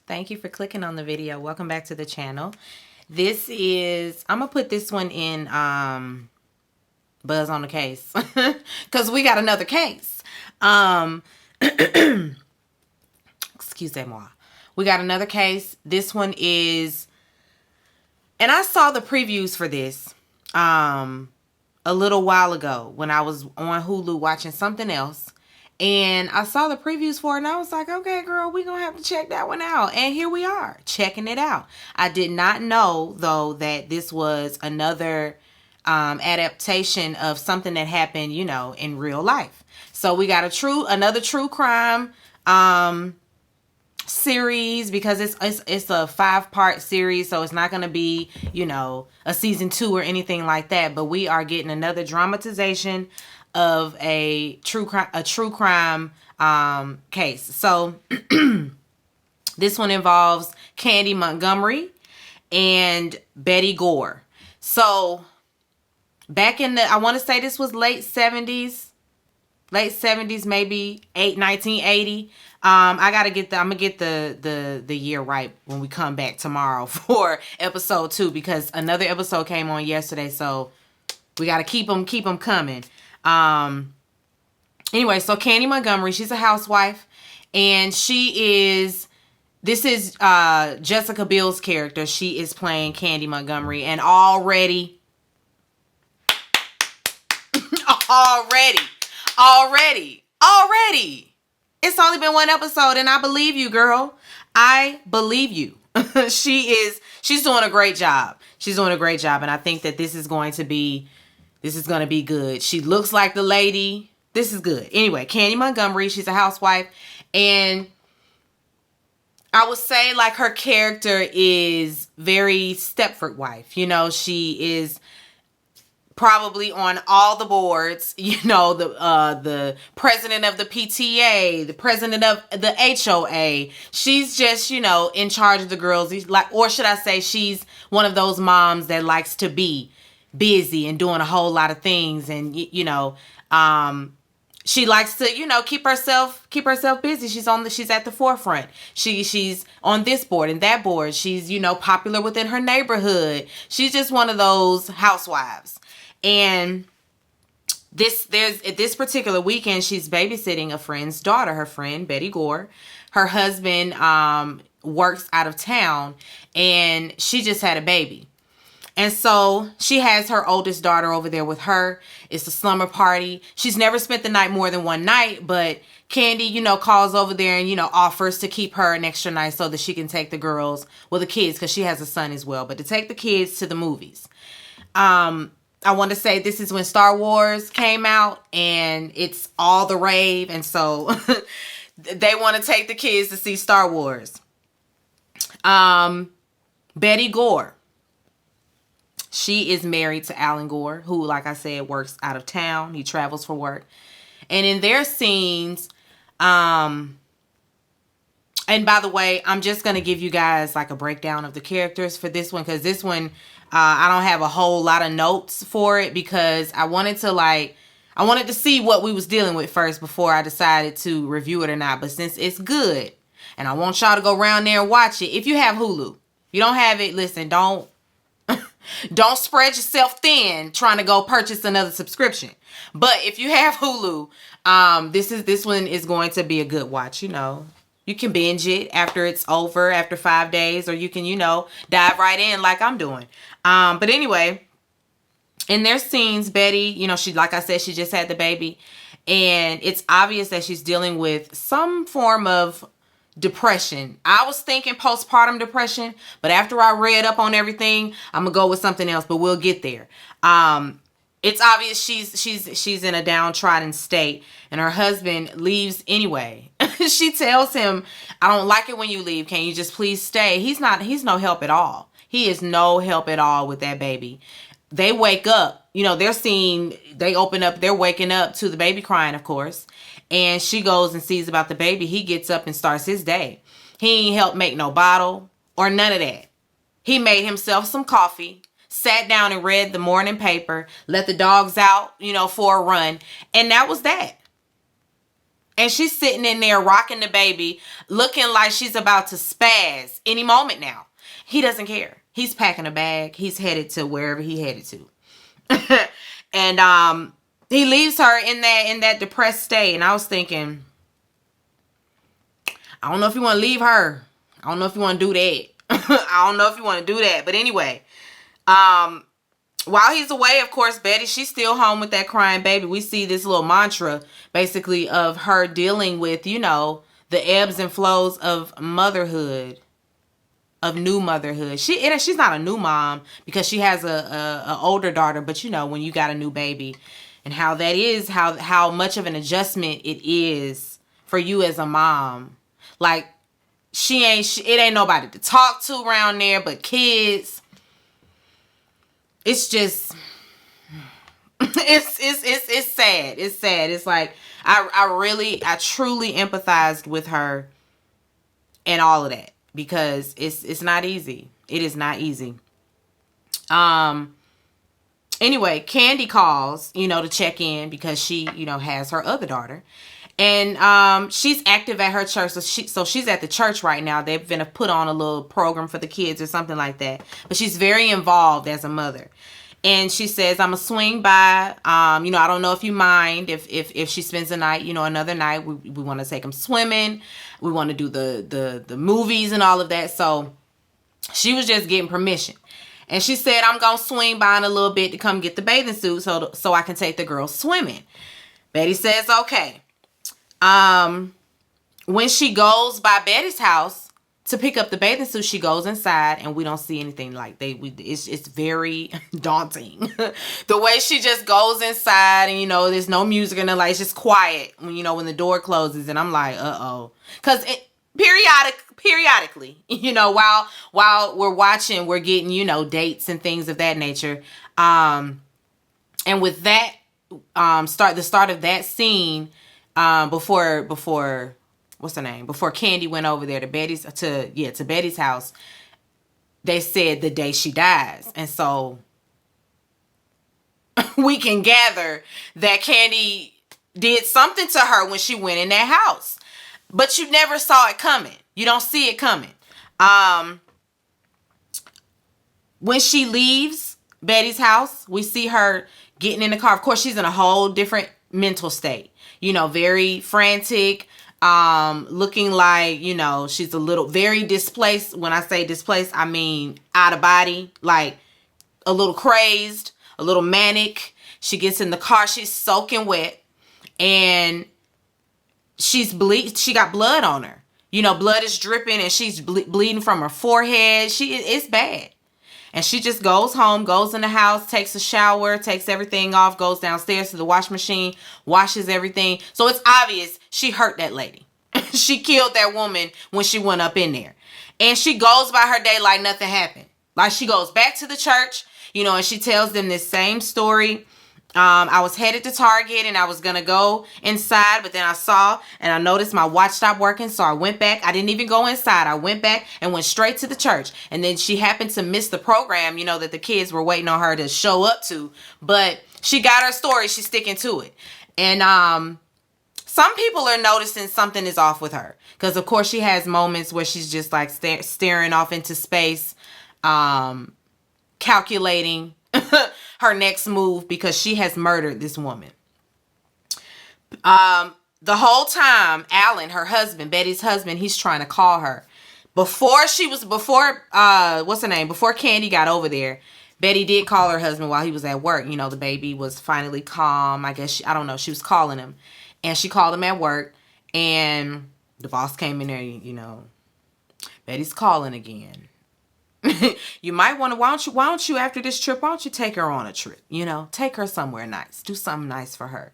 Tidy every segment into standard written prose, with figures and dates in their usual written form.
Thank you for clicking on the video. Welcome back to the channel. This is, I'm going to put this one in Buzz on the case because we got another case. Excusez-moi. We got another case. This one is, and I saw the previews for this a little while ago when I was on Hulu watching something else. And I saw the previews for it and I was like, okay, girl, we're going to have to check that one out. And here we are, checking it out. I did not know, though, that this was another adaptation of something that happened, you know, in real life. So we got another true crime series, because it's a 5-part series, so it's not going to be, you know, a season 2 or anything like that. But we are getting another dramatization of a true crime case. So this one involves Candy Montgomery and Betty Gore. So back in I want to say this was late 70s, maybe 1980. I'm gonna get the year right when we come back tomorrow for episode 2, because another episode came on yesterday, so we gotta keep them coming. Anyway, so Candy Montgomery, she's a housewife, and this is Jessica Biel's character. She is playing Candy Montgomery, and already, it's only been one episode, and I believe you, girl. I believe you. She's doing a great job. And I think that this is going to be good. She looks like the lady. This is good. Anyway, Candy Montgomery, she's a housewife, and I would say, like, her character is very Stepford wife. You know, she is probably on all the boards, you know, the president of the PTA, the president of the HOA. She's just, you know, in charge of the girls. Like, or should I say, she's one of those moms that likes to be busy and doing a whole lot of things, and you know, she likes to, you know, keep herself busy. She's at the forefront. She's on this board and that board. She's, you know, popular within her neighborhood. She's just one of those housewives. And this particular weekend, she's babysitting a friend's daughter, her friend Betty Gore. Her husband works out of town, and she just had a baby. And so she has her oldest daughter over there with her. It's a slumber party. She's never spent the night more than one night, but Candy, you know, calls over there and, you know, offers to keep her an extra night so that she can take the girls, well, the kids, because she has a son as well, but to take the kids to the movies. I want to say this is when Star Wars came out, and it's all the rave. And so they want to take the kids to see Star Wars. Betty Gore. She is married to Alan Gore, who, like I said, works out of town. He travels for work. And in their scenes, and by the way, I'm just going to give you guys like a breakdown of the characters for this one, because this one, I don't have a whole lot of notes for it, because I wanted to see what we was dealing with first before I decided to review it or not. But since it's good, and I want y'all to go around there and watch it. If you have Hulu, you don't have it, listen, don't spread yourself thin trying to go purchase another subscription. But if you have Hulu, this one is going to be a good watch. You know, you can binge it after it's over, after 5 days, or you can, you know, dive right in like I'm doing. But anyway, in their scenes, Betty, you know, like I said, she just had the baby, and it's obvious that she's dealing with some form of depression. I was thinking postpartum depression, but after I read up on everything, I'm gonna go with something else, but we'll get there. It's obvious she's in a downtrodden state, and her husband leaves anyway. She tells him, I don't like it when you leave. Can you just please stay? He's no help at all. He is no help at all with that baby. They wake up, you know, they're waking up to the baby crying, of course. And she goes and sees about the baby. He gets up and starts his day. He ain't helped make no bottle or none of that. He made himself some coffee, sat down and read the morning paper, let the dogs out, you know, for a run. And that was that. And she's sitting in there rocking the baby, looking like she's about to spaz any moment now. He doesn't care. He's packing a bag. He's headed to wherever he headed to. And he leaves her in that depressed state. And I was thinking, I don't know if you want to leave her. I don't know if you want to do that. I don't know if you want to do that. But anyway, while he's away, of course, Betty, she's still home with that crying baby. We see this little mantra, basically, of her dealing with, the ebbs and flows of motherhood, of new motherhood. She's not a new mom because she has a older daughter, but when you got a new baby and how that is, how much of an adjustment it is for you as a mom. Like, it ain't nobody to talk to around there but kids. It's just, it's sad. It's sad. It's like, I truly empathized with her and all of that because it's not easy. It is not easy. Anyway, Candy calls, to check in because she, has her other daughter. And she's active at her church. So she's at the church right now. They've been put on a little program for the kids or something like that. But she's very involved as a mother. And she says, I'm going to swing by. I don't know if you mind if she spends the night, another night. We want to take them swimming. We want to do the movies and all of that. So she was just getting permission. And she said, I'm going to swing by in a little bit to come get the bathing suit so I can take the girls swimming. Betty says, okay. When she goes by Betty's house to pick up the bathing suit, she goes inside and we don't see anything like it's very daunting. The way she just goes inside and, there's no music and the lights, just quiet when, when the door closes, and I'm like, uh-oh. Cause periodically, while we're watching, we're getting, dates and things of that nature. And with that, the start of that scene, before what's her name? Before Candy went over there to Betty's house, they said the day she dies. And so we can gather that Candy did something to her when she went in that house. But you never saw it coming. You don't see it coming. When she leaves Betty's house, we see her getting in the car. Of course, she's in a whole different mental state. Very frantic, looking like, she's a little, very displaced. When I say displaced, I mean out of body, like a little crazed, a little manic. She gets in the car, she's soaking wet, and she got blood on her. Blood is dripping, and she's bleeding from her forehead. It's bad. And she just goes home, goes in the house, takes a shower, takes everything off, goes downstairs to the wash machine, washes everything. So it's obvious she hurt that lady. She killed that woman when she went up in there. And she goes by her day like nothing happened. Like, she goes back to the church, and she tells them this same story. I was headed to Target and I was going to go inside, but then I noticed my watch stopped working. So I went back. I didn't even go inside. I went back and went straight to the church. And then she happened to miss the program, that the kids were waiting on her to show up to. But she got her story. She's sticking to it. And some people are noticing something is off with her. Because, of course, she has moments where she's just like staring off into space, calculating her next move because she has murdered this woman. The whole time, Alan, her husband, Betty's husband, he's trying to call her. Before Candy got over there, Betty did call her husband while he was at work. The baby was finally calm. I guess, I don't know, she was calling him. And she called him at work, and the boss came in there, Betty's calling again. You might want to, why don't you after this trip, why don't you take her on a trip, take her somewhere nice, do something nice for her.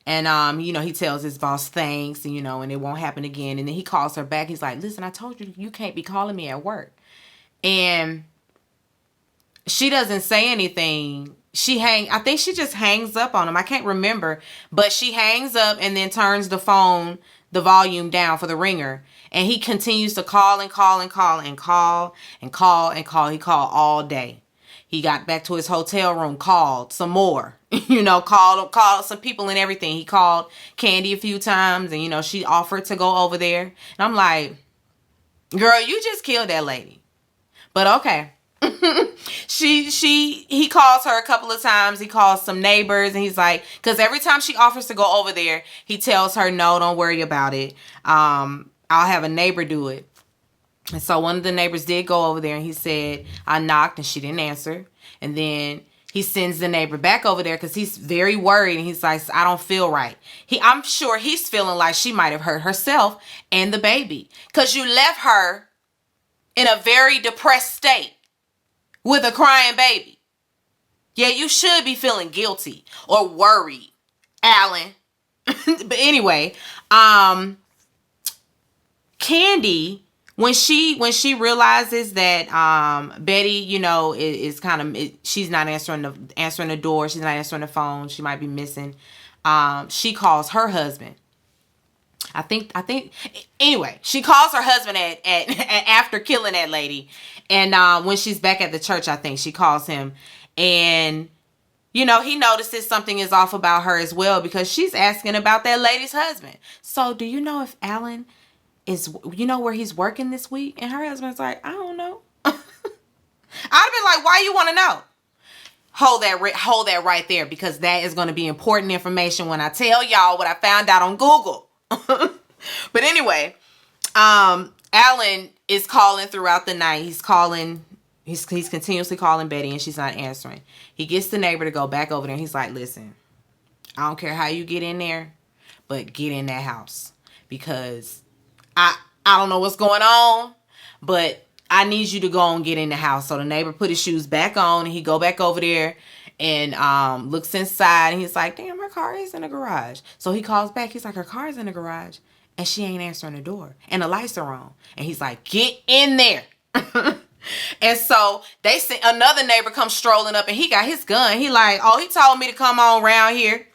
And, he tells his boss thanks, and it won't happen again. And then he calls her back. He's like, listen, I told you, you can't be calling me at work. And she doesn't say anything. I think she just hangs up on him. I can't remember, but she hangs up and then turns the volume down for the ringer. And he continues to call and call and call and call and call and call. He called all day. He got back to his hotel room, called some more, called some people and everything. He called Candy a few times, and she offered to go over there. And I'm like, girl, you just killed that lady. But okay. He calls her a couple of times. He calls some neighbors, and he's like, because every time she offers to go over there, he tells her, no, don't worry about it. I'll have a neighbor do it. And so one of the neighbors did go over there, and he said, I knocked and she didn't answer. And then he sends the neighbor back over there because he's very worried, and he's like, I don't feel right. I'm sure he's feeling like she might have hurt herself and the baby, because you left her in a very depressed state with a crying baby. Yeah, you should be feeling guilty or worried, Alan. But anyway, Candy, when she realizes that Betty, is kind of, she's not answering the door, she's not answering the phone, she might be missing. She calls her husband. I think anyway, she calls her husband at after killing that lady, and when she's back at the church, I think she calls him, and he notices something is off about her as well, because she's asking about that lady's husband. So, do you know if Alan is, where he's working this week? And her husband's like, I don't know. I'd have been like, why you want to know? Hold that right there, because that is going to be important information when I tell y'all what I found out on Google. But anyway, Alan is calling throughout the night. He's continuously calling Betty, and she's not answering. He gets the neighbor to go back over there, and he's like, listen, I don't care how you get in there, but get in that house, because I don't know what's going on, but I need you to go and get in the house. So the neighbor put his shoes back on, and he go back over there and looks inside, and he's like, damn, her car is in the garage. So he calls back. He's like, her car is in the garage, and she ain't answering the door, and the lights are on. And he's like, get in there. And so they see another neighbor come strolling up, and he got his gun. He like, oh, he told me to come on around here.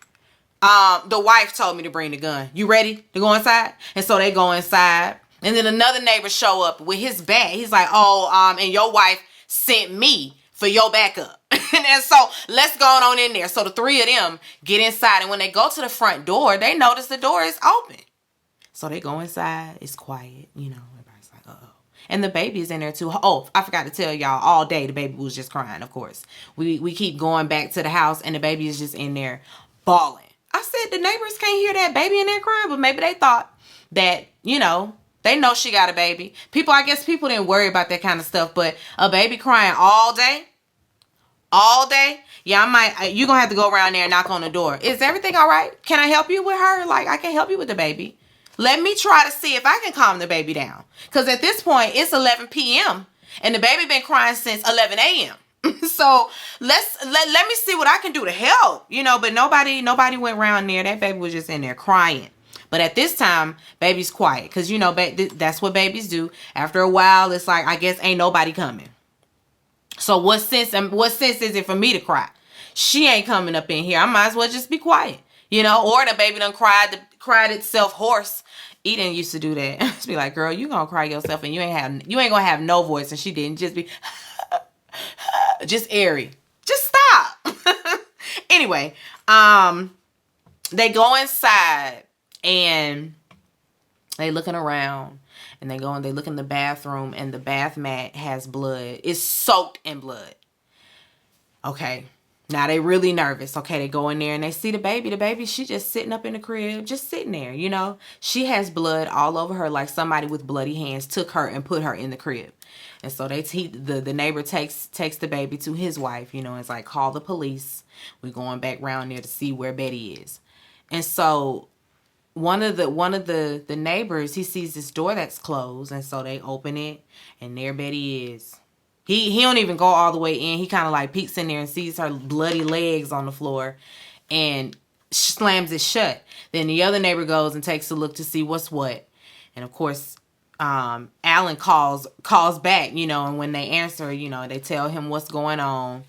The wife told me to bring the gun. You ready to go inside? And so they go inside, and then another neighbor show up with his bag. He's like, oh, and your wife sent me for your backup. And so let's go on in there. So the three of them get inside, and when they go to the front door, they notice the door is open. So they go inside. It's quiet, everybody's like, uh-oh. And the baby is in there too. Oh, I forgot to tell y'all, all day the baby was just crying, of course. We keep going back to the house, and the baby is just in there bawling. I said the neighbors can't hear that baby in there crying, but maybe they thought that, they know she got a baby. I guess people didn't worry about that kind of stuff, but a baby crying all day, yeah, you're going to have to go around there and knock on the door. Is everything all right? Can I help you with her? Like, I can help you with the baby. Let me try to see if I can calm the baby down. Because at this point, it's 11 p.m. and the baby been crying since 11 a.m. So let me see what I can do to help, but nobody went around there. That baby was just in there crying. But at this time, baby's quiet, because that's what babies do. After a while, it's like, I guess ain't nobody coming. So what sense is it for me to cry? She ain't coming up in here. I might as well just be quiet, or the baby done cried itself hoarse. Eden used to do that. Just be like, girl, you gonna cry yourself, and you ain't gonna have no voice. And she didn't. Just be just airy. Just stop. Anyway, they go inside, and they looking around, and they look in the bathroom, and the bath mat has blood. It's soaked in blood. Okay. Now they really nervous. Okay, they go in there, and they see the baby. The baby, she just sitting up in the crib, just sitting there, She has blood all over her, like somebody with bloody hands took her and put her in the crib. And so the neighbor takes the baby to his wife, it's like, call the police. We're going back around there to see where Betty is. And so one of the neighbors, he sees this door that's closed, and so they open it, and there Betty is. He don't even go all the way in. He kind of like peeks in there and sees her bloody legs on the floor and slams it shut. Then the other neighbor goes and takes a look to see what's what. And of course, Alan calls back, and when they answer, they tell him what's going on.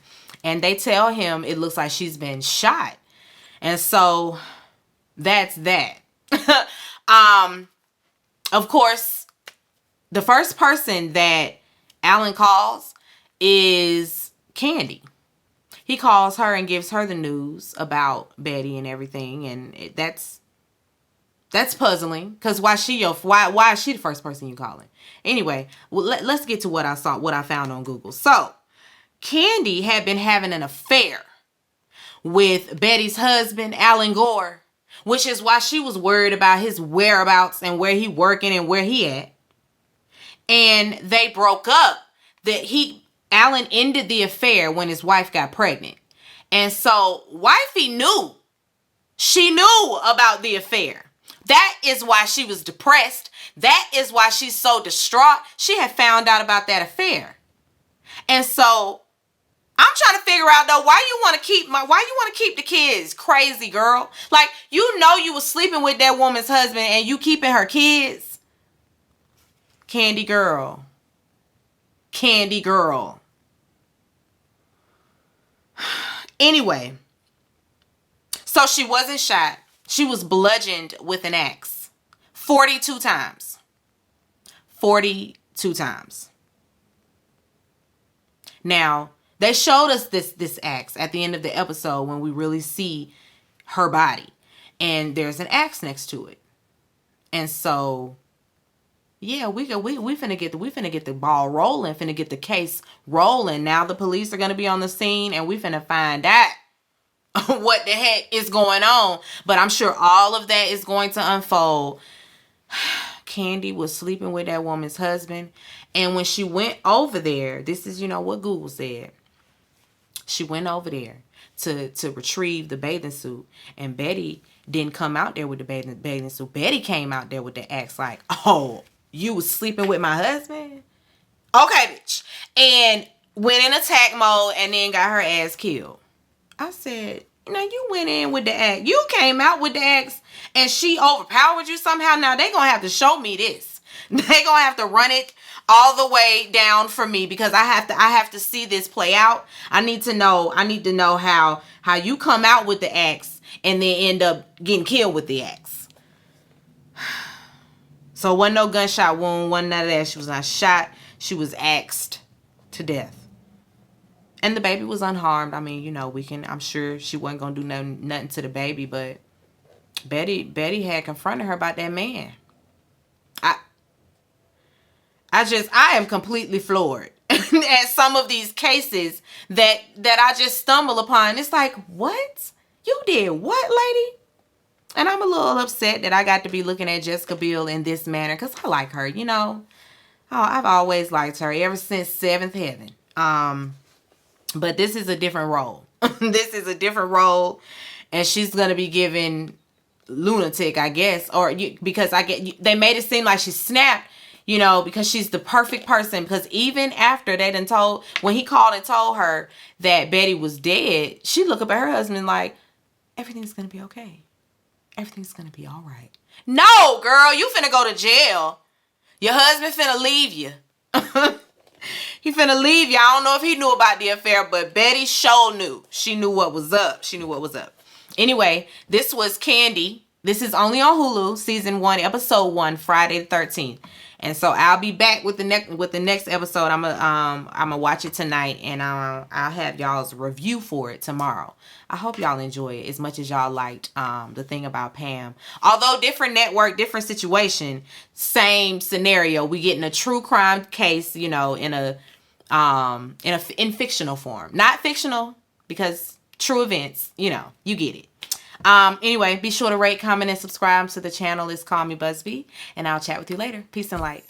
And they tell him it looks like she's been shot. And so that's that. Of course, the first person that Alan calls is Candy. He calls her and gives her the news about Betty and everything, and that's puzzling. Cause why is she the first person you calling? Anyway, well, let's get to what I found on Google. So, Candy had been having an affair with Betty's husband, Alan Gore, which is why she was worried about his whereabouts and where he working and where he at. And they broke up. Alan ended the affair when his wife got pregnant. And so wifey knew. She knew about the affair. That is why she was depressed. That is why she's so distraught. She had found out about that affair. And so I'm trying to figure out though, why you want to keep the kids? Crazy girl. Like, you know you was sleeping with that woman's husband and you keeping her kids. Candy girl. Candy girl. Anyway, so she wasn't shot. She was bludgeoned with an axe 42 times. 42 times. Now, they showed us this axe at the end of the episode when we really see her body. And there's an axe next to it. And so, yeah, we finna get the ball rolling, finna get the case rolling. Now the police are gonna be on the scene and we finna find out what the heck is going on. But I'm sure all of that is going to unfold. Candy was sleeping with that woman's husband. And when she went over there, this is, what Google said. She went over there to retrieve the bathing suit. And Betty didn't come out there with the bathing suit. Betty came out there with the axe like, oh, you was sleeping with my husband? Okay, bitch. And went in attack mode and then got her ass killed. I said, you went in with the axe. You came out with the axe and she overpowered you somehow. Now they gonna have to show me this. They gonna have to run it all the way down for me because I have to see this play out. I need to know how you come out with the axe and then end up getting killed with the axe. So wasn't no gunshot wound, wasn't none of that. She was not shot. She was axed to death. And the baby was unharmed. I mean, I'm sure she wasn't going to do nothing to the baby, but Betty had confronted her about that man. I am completely floored at some of these cases that I just stumble upon. It's like, what? You did what, lady? And I'm a little upset that I got to be looking at Jessica Biel in this manner because I like her, Oh, I've always liked her ever since Seventh Heaven. But this is a different role. This is a different role. And she's going to be given lunatic, I guess. Because they made it seem like she snapped, because she's the perfect person. Because even after when he called and told her that Betty was dead, she looked up at her husband like, everything's going to be okay. Everything's going to be all right. No, girl, you finna go to jail. Your husband finna leave you. He finna leave you. I don't know if he knew about the affair, but Betty sure knew. She knew what was up. Anyway, this was Candy. This is only on Hulu, season 1, episode 1, Friday the 13th. And so I'll be back with the next episode. I'm gonna watch it tonight, and I'll have y'all's review for it tomorrow. I hope y'all enjoy it as much as y'all liked the thing about Pam. Although different network, different situation, same scenario. We getting a true crime case, in fictional form, not fictional because true events. You get it. Anyway, be sure to rate, comment, and subscribe to the channel. It's Call Me Busby, and I'll chat with you later. Peace and light.